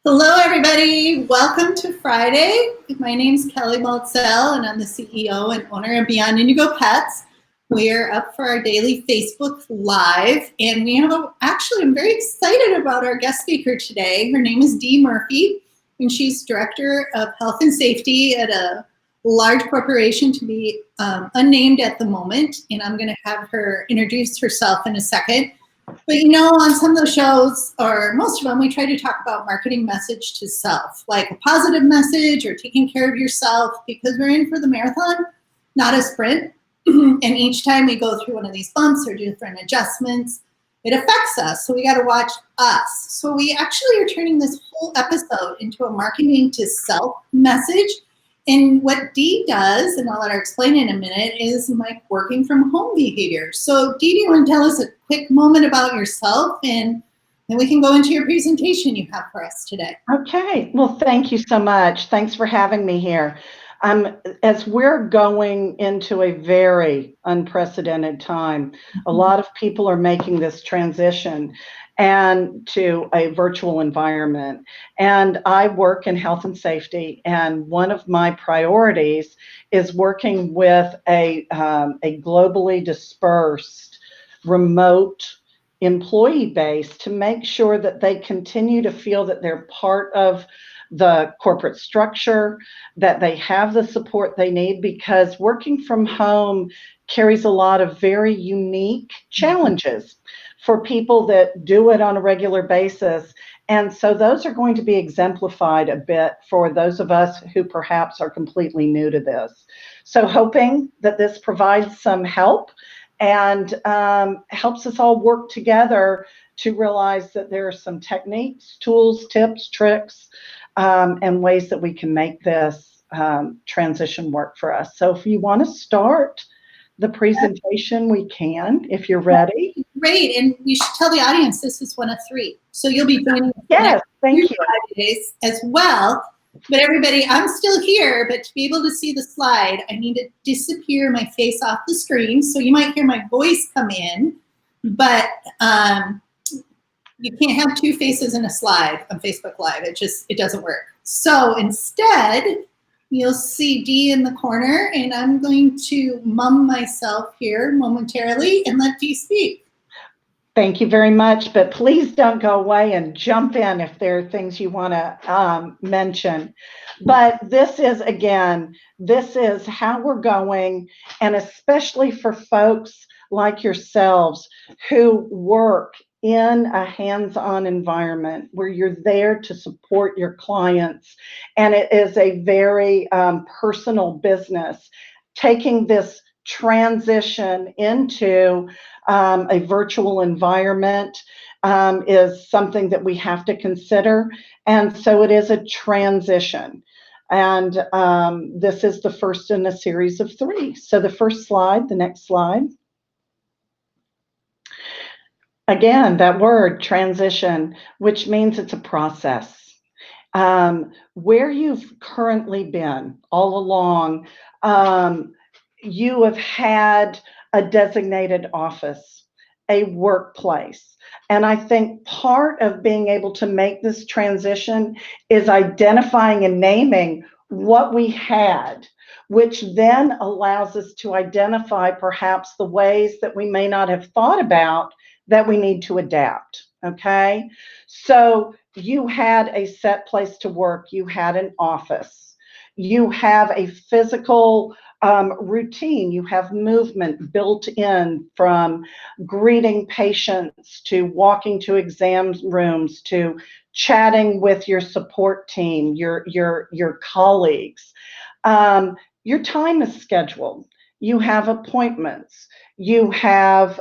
Hello, everybody. Welcome to Friday. My name is Kelly Maltzel, and I'm the CEO and owner of Beyond Indigo Pets. We're up for our daily Facebook Live, and we have I'm very excited about our guest speaker today. Her name is Diedre Murphy, and she's Director of Health and Safety at a large corporation to be unnamed at the moment, and I'm going to have her introduce herself in a second. But on some of the shows, or most of them, we try to talk about marketing message to self, like a positive message or taking care of yourself, because we're in for the marathon, not a sprint. And each time we go through one of these bumps or different adjustments, it affects us. So we got to watch us. So we actually are turning this whole episode into a marketing to self message. And what Dee does, and I'll let her explain in a minute, is like working from home behavior. So Dee, do you want to tell us a quick moment about yourself, and then we can go into your presentation you have for us today. Okay. Well, thank you so much. Thanks for having me here. As we're going into a very unprecedented time, a lot of people are making this transition and to a virtual environment. And I work in health and safety, and one of my priorities is working with a globally dispersed remote employee base to make sure that they continue to feel that they're part of the corporate structure, that they have the support they need, because working from home carries a lot of very unique challenges for people that do it on a regular basis. And so those are going to be exemplified a bit for those of us who perhaps are completely new to this. So hoping that this provides some help and helps us all work together to realize that there are some techniques, tools, tips, tricks, and ways that we can make this transition work for us. So if you want to start the presentation, we can, if you're ready. Great, and you should tell the audience this is one of three. So you'll be joining us yes, thank you. Days as well. But everybody, I'm still here, but to be able to see the slide, I need to disappear my face off the screen. So you might hear my voice come in, but you can't have two faces in a slide on Facebook Live. It doesn't work. So instead, you'll see Dee in the corner, and I'm going to mum myself here momentarily and let Dee speak. Thank you very much, but please don't go away and jump in if there are things you want to mention. But this is how we're going, and especially for folks like yourselves who work in a hands-on environment where you're there to support your clients, and it is a very personal business. Taking this transition into a virtual environment is something that we have to consider, and so it is a transition. And this is the first in a series of three. So the first slide, the next slide. Again, that word, transition, which means it's a process. Where you've currently been all along, you have had a designated office, a workplace. And I think part of being able to make this transition is identifying and naming what we had, which then allows us to identify perhaps the ways that we may not have thought about that we need to adapt, okay? So you had a set place to work, you had an office, you have a physical routine, you have movement built in, from greeting patients to walking to exam rooms to chatting with your support team, your colleagues. Your time is scheduled. You have appointments. You have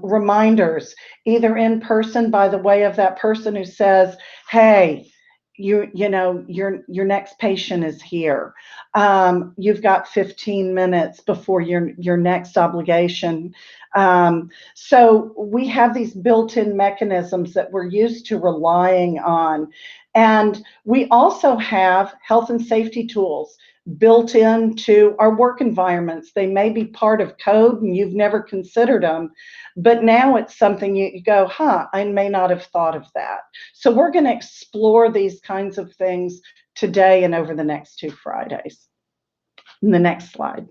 reminders, either in person by the way of that person who says, hey, your next patient is here. You've got 15 minutes before your next obligation. So we have these built-in mechanisms that we're used to relying on. And we also have health and safety tools built into our work environments. They may be part of code and you've never considered them, but now it's something you go, I may not have thought of that. So we're going to explore these kinds of things today and over the next 2 Fridays. In the next slide.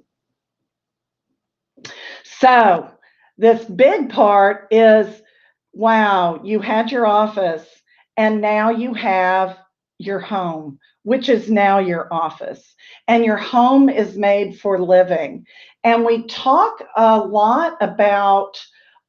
So this big part is, wow, you had your office and now you have your home, which is now your office. And your home is made for living. And we talk a lot about,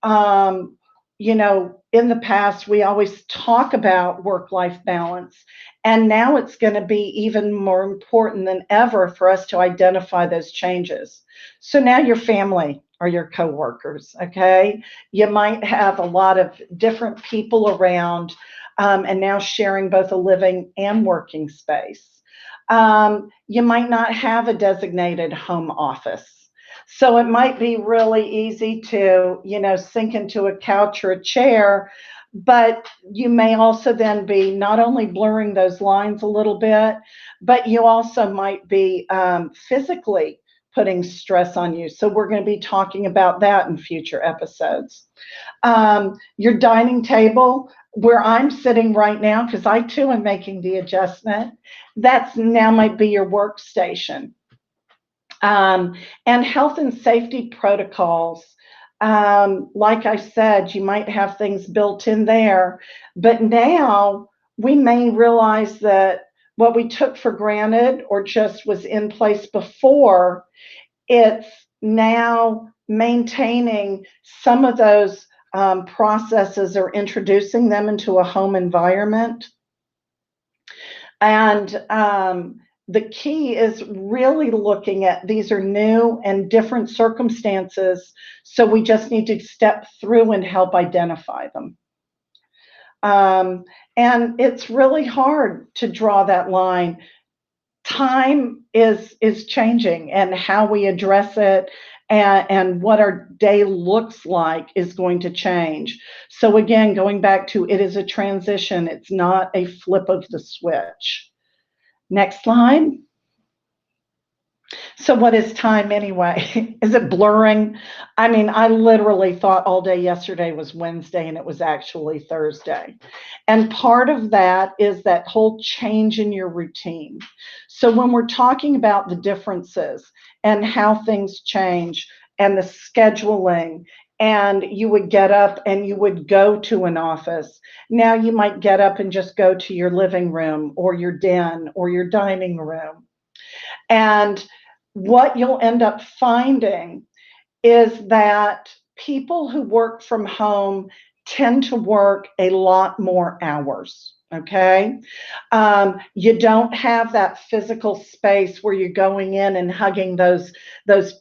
in the past, we always talk about work-life balance. And now it's going to be even more important than ever for us to identify those changes. So now your family are your coworkers, okay? You might have a lot of different people around and now sharing both a living and working space. You might not have a designated home office. So it might be really easy to, sink into a couch or a chair, but you may also then be not only blurring those lines a little bit, but you also might be physically putting stress on you. So we're going to be talking about that in future episodes. Your dining table, where I'm sitting right now, because I too am making the adjustment, that's now might be your workstation. And health and safety protocols. Like I said, you might have things built in there, but now we may realize that what we took for granted or just was in place before, it's now maintaining some of those processes or introducing them into a home environment. And the key is really looking at these are new and different circumstances, so we just need to step through and help identify them. And it's really hard to draw that line. Time is changing, and how we address it and what our day looks like is going to change. So again, going back to it is a transition. It's not a flip of the switch. Next slide. So what is time anyway? Is it blurring? I mean, I literally thought all day yesterday was Wednesday and it was actually Thursday. And part of that is that whole change in your routine. So when we're talking about the differences and how things change and the scheduling, and you would get up and you would go to an office. Now you might get up and just go to your living room or your den or your dining room. And what you'll end up finding is that people who work from home tend to work a lot more hours. Okay. You don't have that physical space where you're going in and hugging those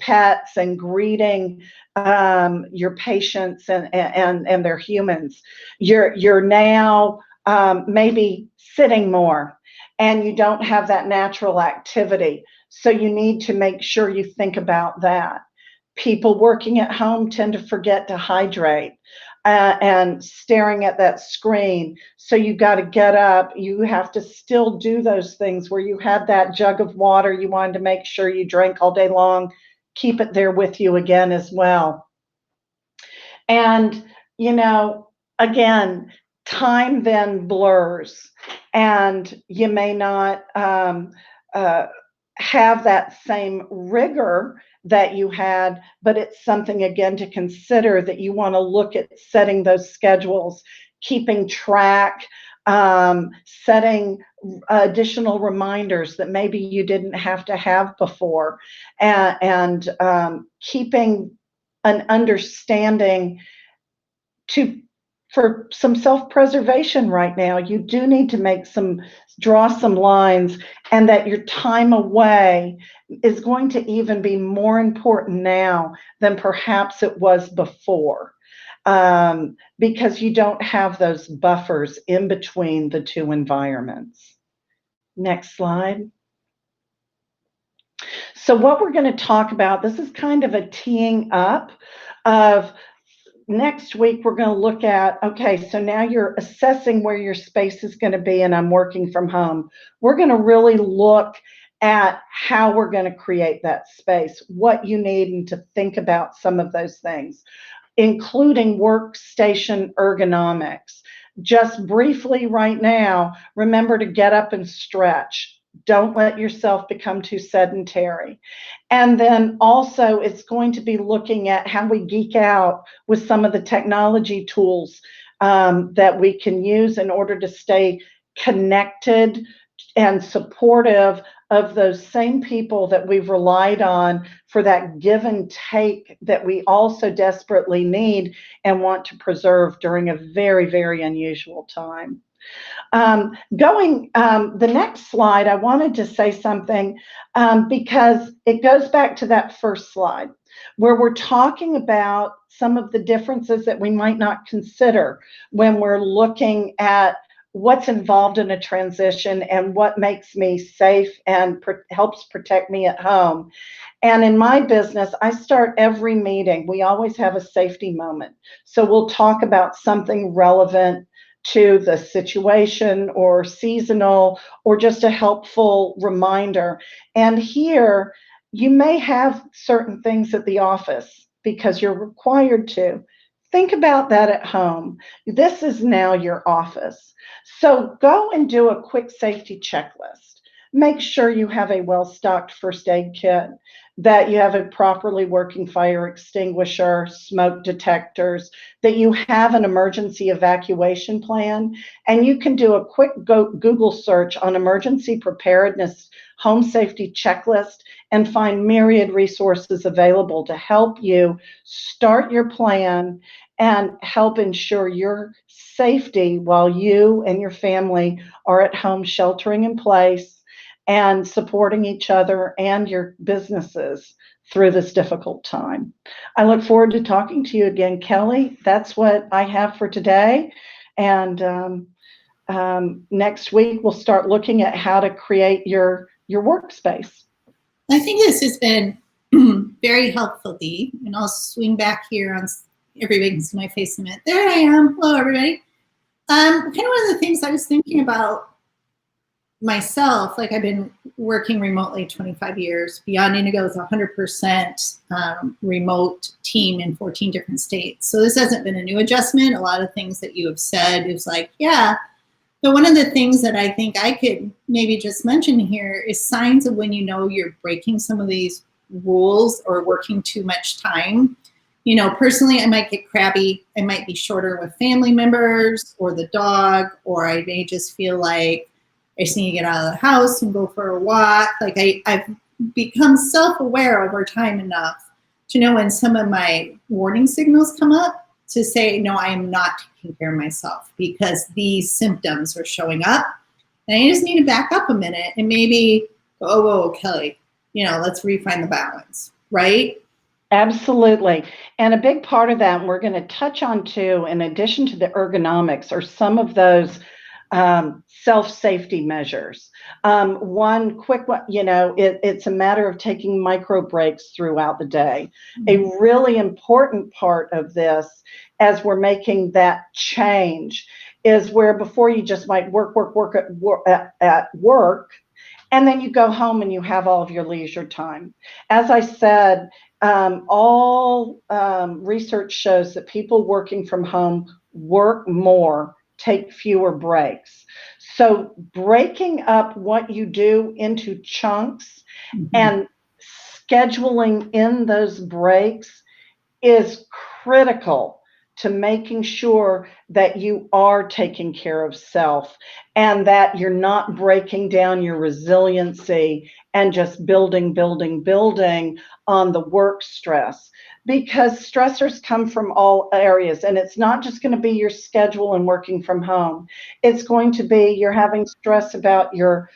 pets and greeting your patients and their humans. You're now maybe sitting more, and you don't have that natural activity. So you need to make sure you think about that. People working at home tend to forget to hydrate and staring at that screen. So you got to get up. You have to still do those things where you had that jug of water you wanted to make sure you drank all day long. Keep it there with you again as well. And, again, time then blurs, and you may not have that same rigor that you had, but it's something again to consider, that you want to look at setting those schedules, keeping track, setting additional reminders that maybe you didn't have to have before, and keeping an understanding for some self-preservation right now. You do need to draw some lines, and that your time away is going to even be more important now than perhaps it was before, because you don't have those buffers in between the two environments. Next slide. So what we're going to talk about, this is kind of a teeing up of next week. We're going to look at, okay, so now you're assessing where your space is going to be, and I'm working from home. We're going to really look at how we're going to create that space, what you need, and to think about some of those things, including workstation ergonomics. Just briefly right now, remember to get up and stretch. Don't let yourself become too sedentary. And then also, it's going to be looking at how we geek out with some of the technology tools that we can use in order to stay connected and supportive of those same people that we've relied on for that give and take that we also desperately need and want to preserve during a very, very unusual time. The next slide, I wanted to say something because it goes back to that first slide where we're talking about some of the differences that we might not consider when we're looking at what's involved in a transition and what makes me safe and helps protect me at home. And in my business, I start every meeting. We always have a safety moment. So we'll talk about something relevant to the situation or seasonal or just a helpful reminder. And here, you may have certain things at the office because you're required to. Think about that at home. This is now your office. So go and do a quick safety checklist. Make sure you have a well-stocked first aid kit, that you have a properly working fire extinguisher, smoke detectors, that you have an emergency evacuation plan, and you can do a quick Google search on emergency preparedness home safety checklist and find myriad resources available to help you start your plan and help ensure your safety while you and your family are at home sheltering in place and supporting each other and your businesses through this difficult time. I look forward to talking to you again, Kelly. That's what I have for today. And next week, we'll start looking at how to create your workspace. I think this has been very helpful, Dee, and I'll swing back here on everybody can see my face in a minute. There I am. Hello, everybody. Kind of one of the things I was thinking about myself, like I've been working remotely 25 years. Beyond Indigo is 100% remote team in 14 different states. So this hasn't been a new adjustment. A lot of things that you have said is like, yeah. But one of the things that I think I could maybe just mention here is signs of when you know you're breaking some of these rules or working too much time. You know, personally, I might get crabby. I might be shorter with family members or the dog, or I may just feel like I just need to get out of the house and go for a walk. Like I've become self-aware over time enough to know when some of my warning signals come up to say, no, I am not taking care of myself because these symptoms are showing up. And I just need to back up a minute and maybe go, oh, whoa, Kelly, you know, let's refine the balance, right? Absolutely. And a big part of that, and we're going to touch on too, in addition to the ergonomics, are some of those self-safety measures. One quick one, you know, it's a matter of taking micro breaks throughout the day. Mm-hmm. A really important part of this, as we're making that change, is where before you just might work at work, and then you go home and you have all of your leisure time. As I said, all research shows that people working from home work more, take fewer breaks. So breaking up what you do into chunks and scheduling in those breaks is critical to making sure that you are taking care of self and that you're not breaking down your resiliency and just building on the work stress. Because stressors come from all areas, and it's not just going to be your schedule and working from home. It's going to be you're having stress about your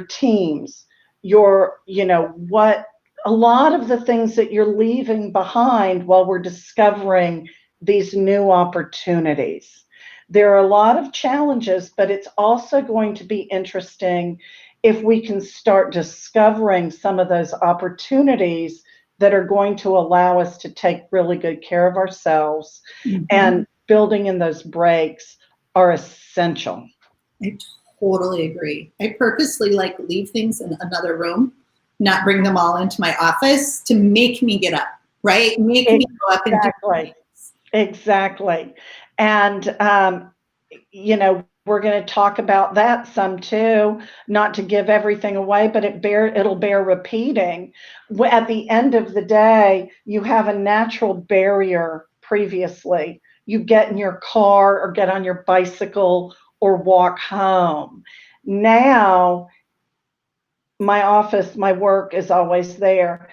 teams, what a lot of the things that you're leaving behind while we're discovering these new opportunities. There are a lot of challenges, but it's also going to be interesting if we can start discovering some of those opportunities that are going to allow us to take really good care of ourselves. Mm-hmm. And building in those breaks are essential. I totally agree. I purposely like leave things in another room, not bring them all into my office to make me get up, right? Make me go up and do Exactly. things. Exactly. And, we're going to talk about that some too, not to give everything away, but it'll bear repeating. At the end of the day, you have a natural barrier previously. You get in your car or get on your bicycle or walk home. Now, my office, my work is always there,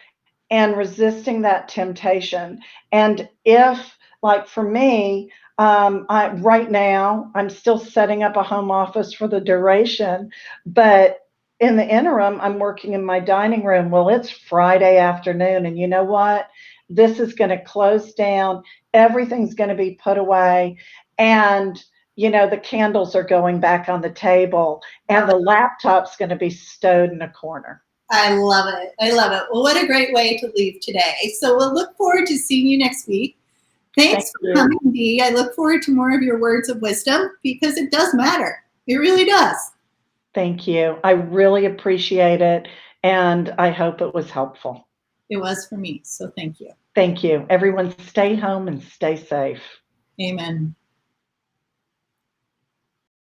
and resisting that temptation. And if, like for me, right now, I'm still setting up a home office for the duration, but in the interim, I'm working in my dining room. Well, it's Friday afternoon, and you know what? This is going to close down. Everything's going to be put away. And the candles are going back on the table, and the laptop's going to be stowed in a corner. I love it. I love it. Well, what a great way to leave today. So we'll look forward to seeing you next week. Thanks for coming, Dee. I look forward to more of your words of wisdom because it does matter. It really does. Thank you. I really appreciate it, and I hope it was helpful. It was for me, so thank you. Thank you. Everyone stay home and stay safe. Amen.